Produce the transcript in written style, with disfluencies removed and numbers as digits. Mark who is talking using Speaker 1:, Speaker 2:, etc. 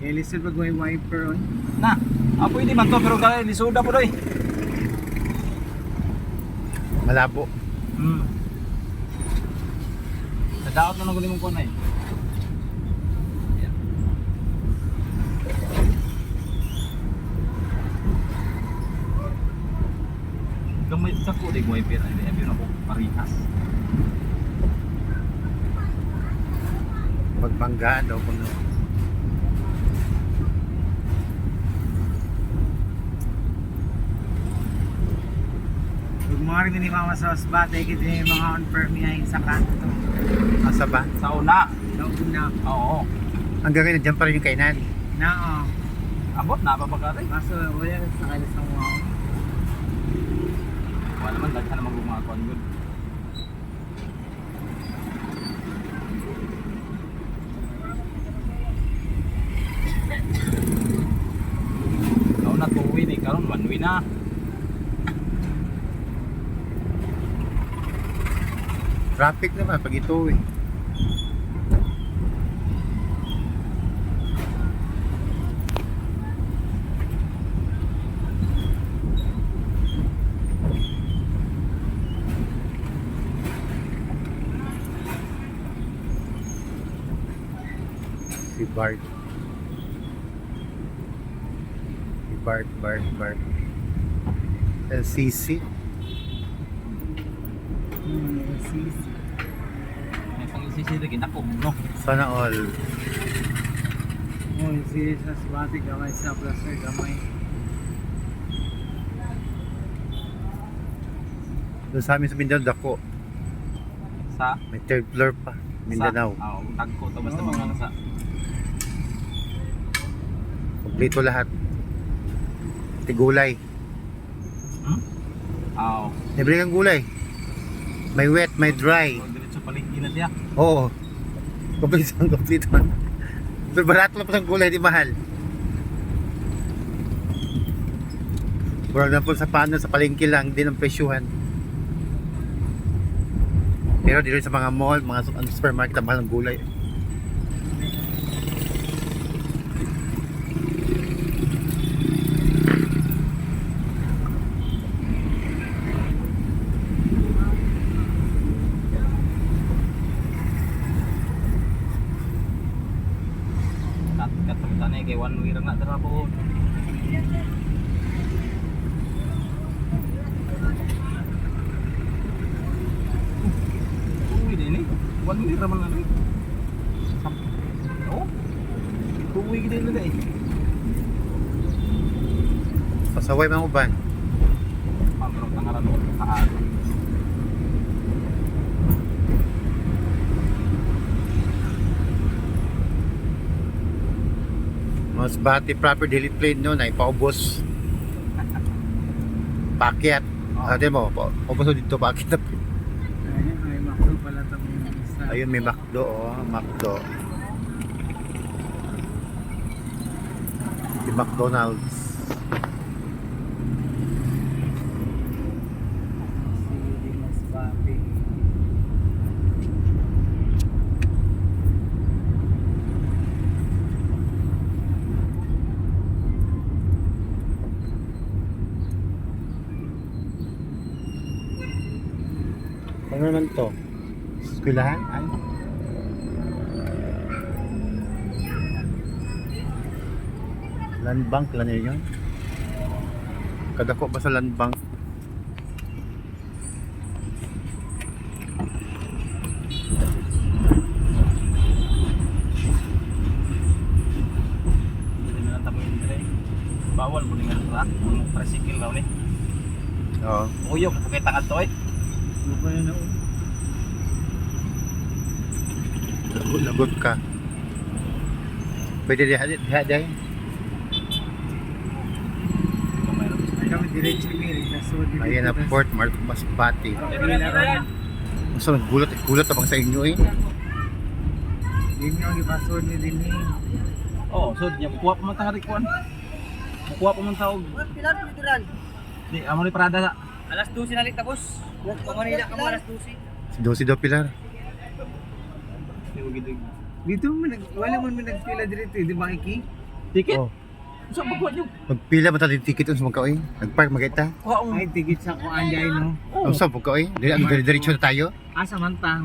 Speaker 1: Kaya lisod pag may wiper on.
Speaker 2: Na, pwede man to pero kaya lisuda po doy.
Speaker 3: Malabo.
Speaker 2: Nadaot na nang mong kunay. Gamay sa ko di wiper ay ako parihas.
Speaker 3: Pagbanggaan daw kung
Speaker 1: Huwag mo rin ni Mama sa Osbate, kita yung mga on-permiyahin sa kanto.
Speaker 3: asa ba?
Speaker 2: Sa una.
Speaker 1: Sa una.
Speaker 2: Oo.
Speaker 3: Hanggang ngayon, dyan pa rin yung kainan.
Speaker 1: Na
Speaker 2: Abot na pa bagay.
Speaker 1: Kaso wala rin sa kalis ng wow.
Speaker 2: Wala naman daghan naman gumagawa good. Kau na tuwi ni karon one way na.
Speaker 3: Traffic naman pag ito eh. Si Bart. Si Bart. LCC.
Speaker 1: Sis.
Speaker 2: May pang-isisiri ginako no.
Speaker 3: Sana all.
Speaker 1: Sis sa Osbate, gamay sa placer, gamay.
Speaker 3: Doon sa amin sa Mindanao, dako.
Speaker 2: Sa
Speaker 3: May third floor pa. Mindanao.
Speaker 2: Oo, dagko to basta mga nasa.
Speaker 3: Kompleto lahat. Tigulay.
Speaker 2: Oo.
Speaker 3: Libre kang gulay. May wet, may dry.
Speaker 2: Diretso paligid na siya.
Speaker 3: Oo. Kompleto. Pero barato lang po sa gulay, di mahal. For example, sa paano, sa palengke lang, din ang presyuhan. Pero dito sa mga mall, mga supermarket, ang mahal ng gulay.
Speaker 2: Katong kay one way ra na dara po. Uy din ni. One way ra man ani. Oh. Uwi gid na dai.
Speaker 3: Pasaway mga uban.
Speaker 2: Pamrong tangaran mo sa
Speaker 3: Mas bati proper daily plane no, na ipaubos. Pakyat. Ate mo, paubos dito pakyat.
Speaker 1: Ayun, may makro pala ito yung isa.
Speaker 3: Ayun, may McDo, oh, McDo. Si McDonald's.
Speaker 1: Si Osbate.
Speaker 3: Ano naman to? Eskwelahan? Ay. Land bank lang yun. Kadako ba sa land bank?
Speaker 2: Hindi na tamo yung dire. Bawal mo nga ra. Tricycle raw ni.
Speaker 3: Oo.
Speaker 2: Uyok ko kay tangad to eh.
Speaker 1: Ano ba yun?
Speaker 3: Lagot ka. Pwede diha.
Speaker 1: Ay kami diretso mirin. Nasod dito.
Speaker 3: Ayan na Port Masbate.
Speaker 1: Pila
Speaker 3: So, gulat abang sa inyo eh.
Speaker 1: Hindi nyo ang ipasod ni din eh.
Speaker 2: Oh, so nya kuha pa man tangad kuan. Kuha pa man taog.
Speaker 4: Pilar piliran.
Speaker 2: Di amo ni parada sa.
Speaker 4: Alas 12 na tapos. Kung Manila ka mo alas 12.
Speaker 3: Si Dosi daw Pilar.
Speaker 2: Di mo gid.
Speaker 1: Dito man wala man nagpila dito, di ba Iki?
Speaker 2: Ticket?
Speaker 3: Oh.
Speaker 2: Sa magkuha nyo.
Speaker 3: Magpila ba tayo ticket sa magkaoy? Nagpark magkita?
Speaker 2: Kuha ang...
Speaker 1: Ay, tigit sa kuan dyan, no?
Speaker 3: Ang sa pagkaoy? Dire-diretso na tayo?
Speaker 1: Asa man ta?